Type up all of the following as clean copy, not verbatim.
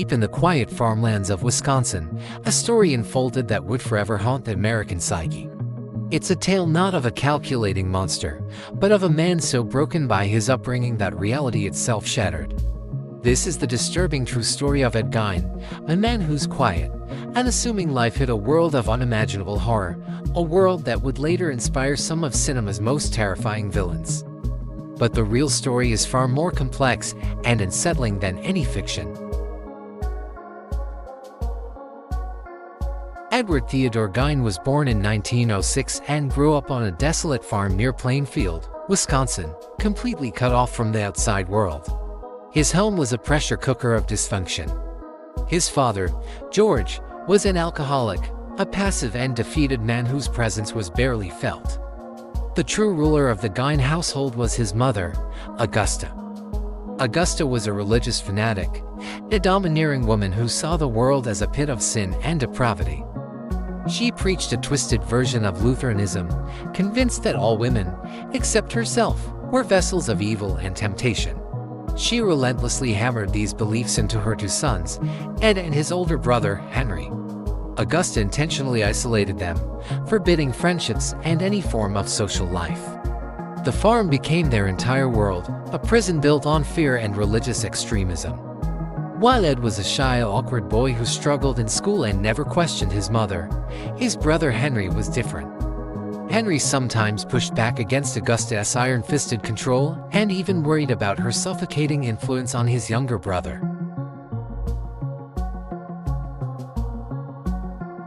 Deep in the quiet farmlands of Wisconsin, a story unfolded that would forever haunt the American psyche. It's a tale not of a calculating monster, but of a man so broken by his upbringing that reality itself shattered. This is the disturbing true story of Ed Gein, a man whose quiet, unassuming life hid a world of unimaginable horror, a world that would later inspire some of cinema's most terrifying villains. But the real story is far more complex and unsettling than any fiction. Edward Theodore Gein was born in 1906 and grew up on a desolate farm near Plainfield, Wisconsin, completely cut off from the outside world. His home was a pressure cooker of dysfunction. His father, George, was an alcoholic, a passive and defeated man whose presence was barely felt. The true ruler of the Gein household was his mother, Augusta. Augusta was a religious fanatic, a domineering woman who saw the world as a pit of sin and depravity. She preached a twisted version of Lutheranism, convinced that all women, except herself, were vessels of evil and temptation. She relentlessly hammered these beliefs into her two sons, Ed and his older brother, Henry. Augusta intentionally isolated them, forbidding friendships and any form of social life. The farm became their entire world, a prison built on fear and religious extremism. While Ed was a shy, awkward boy who struggled in school and never questioned his mother, his brother Henry was different. Henry sometimes pushed back against Augusta's iron-fisted control and even worried about her suffocating influence on his younger brother.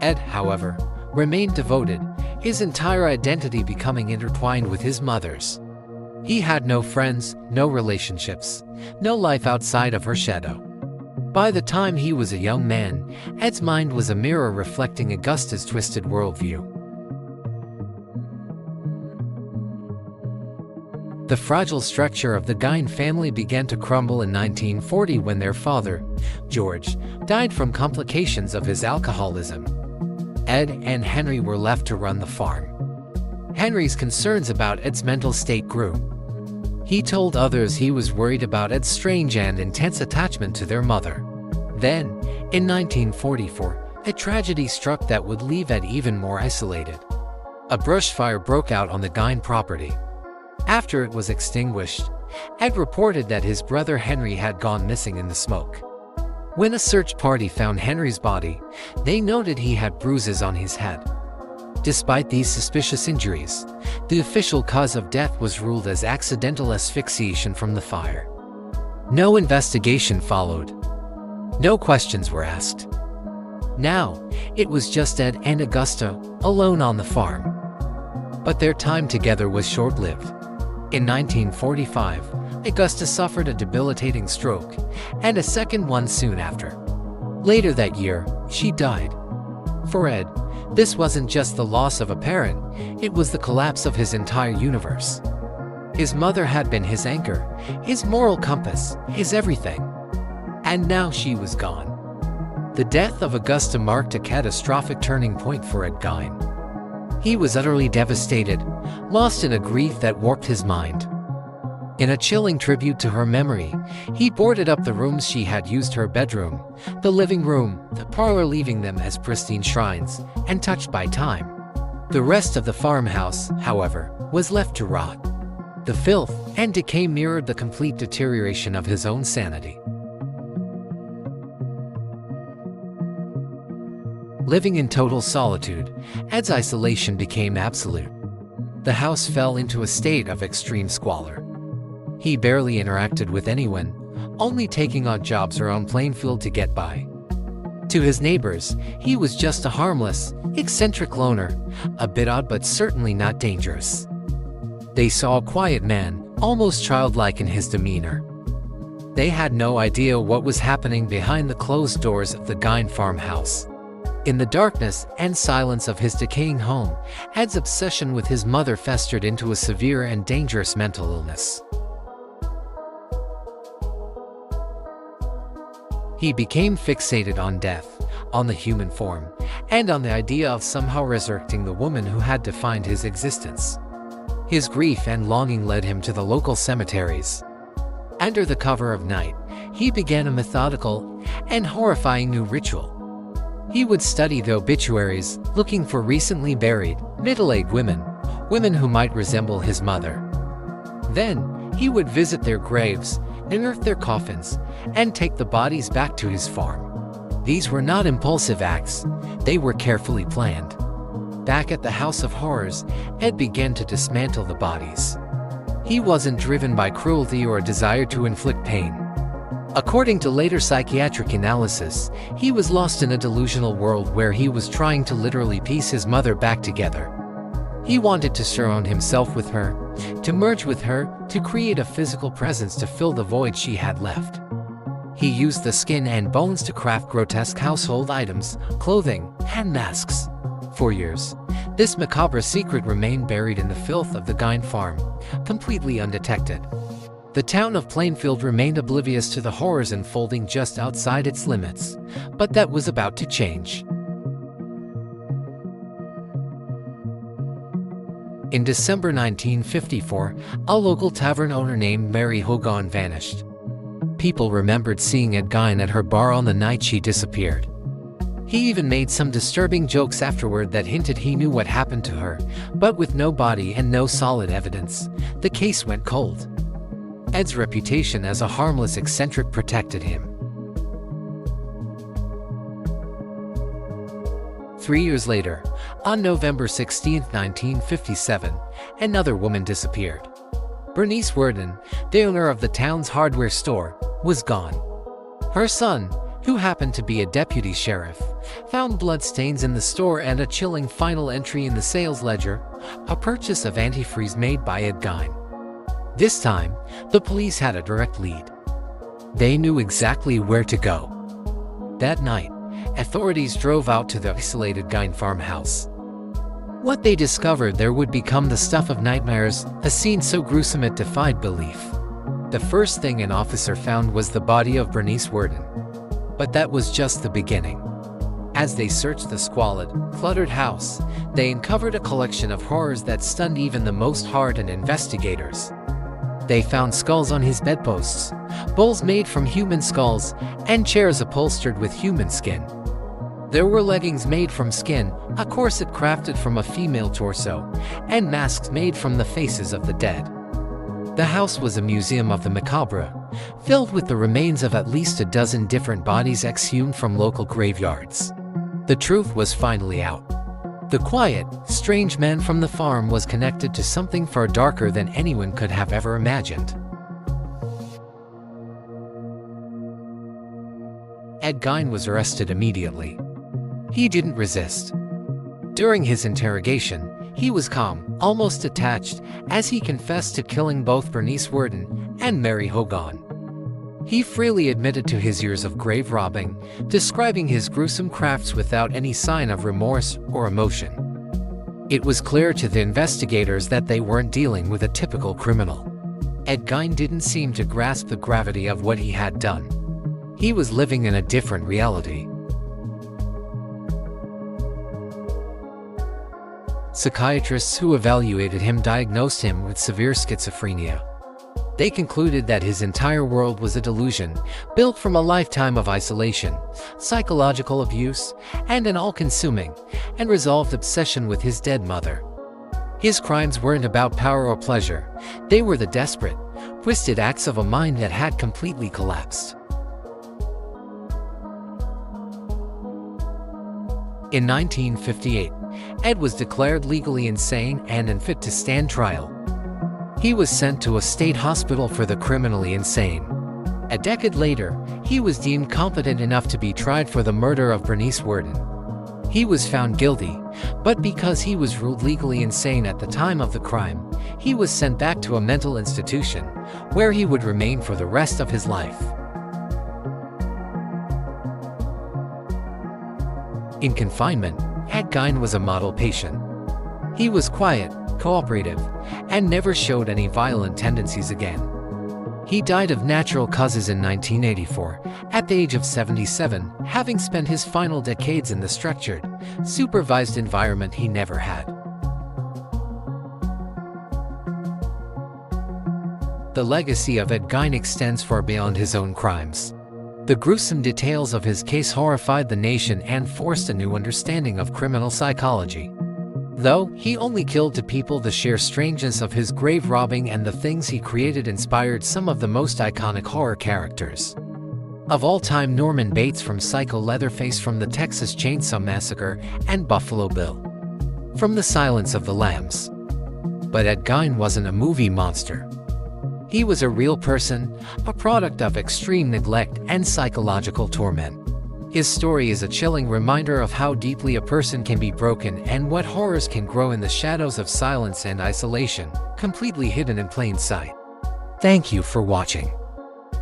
Ed, however, remained devoted, his entire identity becoming intertwined with his mother's. He had no friends, no relationships, no life outside of her shadow. By the time he was a young man, Ed's mind was a mirror reflecting Augusta's twisted worldview. The fragile structure of the Gein family began to crumble in 1940 when their father, George, died from complications of his alcoholism. Ed and Henry were left to run the farm. Henry's concerns about Ed's mental state grew. He told others he was worried about Ed's strange and intense attachment to their mother. Then, in 1944, a tragedy struck that would leave Ed even more isolated. A brush fire broke out on the Gein property. After it was extinguished, Ed reported that his brother Henry had gone missing in the smoke. When a search party found Henry's body, they noted he had bruises on his head. Despite these suspicious injuries, the official cause of death was ruled as accidental asphyxiation from the fire. No investigation followed. No questions were asked. Now, it was just Ed and Augusta, alone on the farm. But their time together was short-lived. In 1945, Augusta suffered a debilitating stroke, and a second one soon after. Later that year, she died. For Ed, this wasn't just the loss of a parent, it was the collapse of his entire universe. His mother had been his anchor, his moral compass, his everything. And now she was gone. The death of Augusta marked a catastrophic turning point for Ed Gein. He was utterly devastated, lost in a grief that warped his mind. In a chilling tribute to her memory, he boarded up the rooms she had used: her bedroom, the living room, the parlor, leaving them as pristine shrines, untouched by time. The rest of the farmhouse, however, was left to rot. The filth and decay mirrored the complete deterioration of his own sanity. Living in total solitude, Ed's isolation became absolute. The house fell into a state of extreme squalor. He barely interacted with anyone, only taking odd jobs around Plainfield to get by. To his neighbors, he was just a harmless, eccentric loner, a bit odd but certainly not dangerous. They saw a quiet man, almost childlike in his demeanor. They had no idea what was happening behind the closed doors of the Gein farmhouse. In the darkness and silence of his decaying home, Ed's obsession with his mother festered into a severe and dangerous mental illness. He became fixated on death, on the human form, and on the idea of somehow resurrecting the woman who had defined his existence. His grief and longing led him to the local cemeteries. Under the cover of night, he began a methodical, and horrifying new ritual. He would study the obituaries, looking for recently buried, middle-aged women who might resemble his mother. Then, he would visit their graves, unearth their coffins, and take the bodies back to his farm. These were not impulsive acts, they were carefully planned. Back at the House of Horrors, Ed began to dismantle the bodies. He wasn't driven by cruelty or a desire to inflict pain. According to later psychiatric analysis, he was lost in a delusional world where he was trying to literally piece his mother back together. He wanted to surround himself with her, to merge with her, to create a physical presence to fill the void she had left. He used the skin and bones to craft grotesque household items, clothing, and masks. For years, this macabre secret remained buried in the filth of the Gein farm, completely undetected. The town of Plainfield remained oblivious to the horrors unfolding just outside its limits, but that was about to change. In December 1954, a local tavern owner named Mary Hogan vanished. People remembered seeing Ed Gein at her bar on the night she disappeared. He even made some disturbing jokes afterward that hinted he knew what happened to her, but with no body and no solid evidence, the case went cold. Ed's reputation as a harmless eccentric protected him. 3 years later, on November 16, 1957, another woman disappeared. Bernice Worden, the owner of the town's hardware store, was gone. Her son, who happened to be a deputy sheriff, found bloodstains in the store and a chilling final entry in the sales ledger, a purchase of antifreeze made by Ed Gein. This time, the police had a direct lead. They knew exactly where to go. That night, authorities drove out to the isolated Gein farmhouse. What they discovered there would become the stuff of nightmares, a scene so gruesome it defied belief. The first thing an officer found was the body of Bernice Worden. But that was just the beginning. As they searched the squalid, cluttered house, they uncovered a collection of horrors that stunned even the most hardened investigators. They found skulls on his bedposts, bowls made from human skulls, and chairs upholstered with human skin. There were leggings made from skin, a corset crafted from a female torso, and masks made from the faces of the dead. The house was a museum of the macabre, filled with the remains of at least a dozen different bodies exhumed from local graveyards. The truth was finally out. The quiet, strange man from the farm was connected to something far darker than anyone could have ever imagined. Ed Gein was arrested immediately. He didn't resist. During his interrogation, he was calm, almost detached, as he confessed to killing both Bernice Worden and Mary Hogan. He freely admitted to his years of grave robbing, describing his gruesome crafts without any sign of remorse or emotion. It was clear to the investigators that they weren't dealing with a typical criminal. Ed Gein didn't seem to grasp the gravity of what he had done. He was living in a different reality. Psychiatrists who evaluated him diagnosed him with severe schizophrenia. They concluded that his entire world was a delusion, built from a lifetime of isolation, psychological abuse, and an all-consuming, unresolved obsession with his dead mother. His crimes weren't about power or pleasure, they were the desperate, twisted acts of a mind that had completely collapsed. In 1958, Ed was declared legally insane and unfit to stand trial. He was sent to a state hospital for the criminally insane. A decade later, he was deemed competent enough to be tried for the murder of Bernice Worden. He was found guilty, but because he was ruled legally insane at the time of the crime, he was sent back to a mental institution, where he would remain for the rest of his life. In confinement, Ed Gein was a model patient. He was quiet, cooperative, and never showed any violent tendencies again. He died of natural causes in 1984, at the age of 77, having spent his final decades in the structured, supervised environment he never had. The legacy of Ed Gein extends far beyond his own crimes. The gruesome details of his case horrified the nation and forced a new understanding of criminal psychology. Though he only killed 2 people, the sheer strangeness of his grave robbing and the things he created inspired some of the most iconic horror characters of all time: Norman Bates from Psycho, Leatherface from the Texas Chainsaw Massacre, and Buffalo Bill from The Silence of the Lambs. But Ed Gein wasn't a movie monster. He was a real person, a product of extreme neglect and psychological torment. His story is a chilling reminder of how deeply a person can be broken and what horrors can grow in the shadows of silence and isolation, completely hidden in plain sight. Thank you for watching.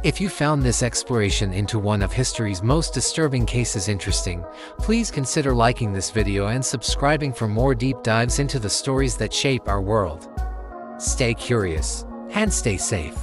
If you found this exploration into one of history's most disturbing cases interesting, please consider liking this video and subscribing for more deep dives into the stories that shape our world. Stay curious and stay safe.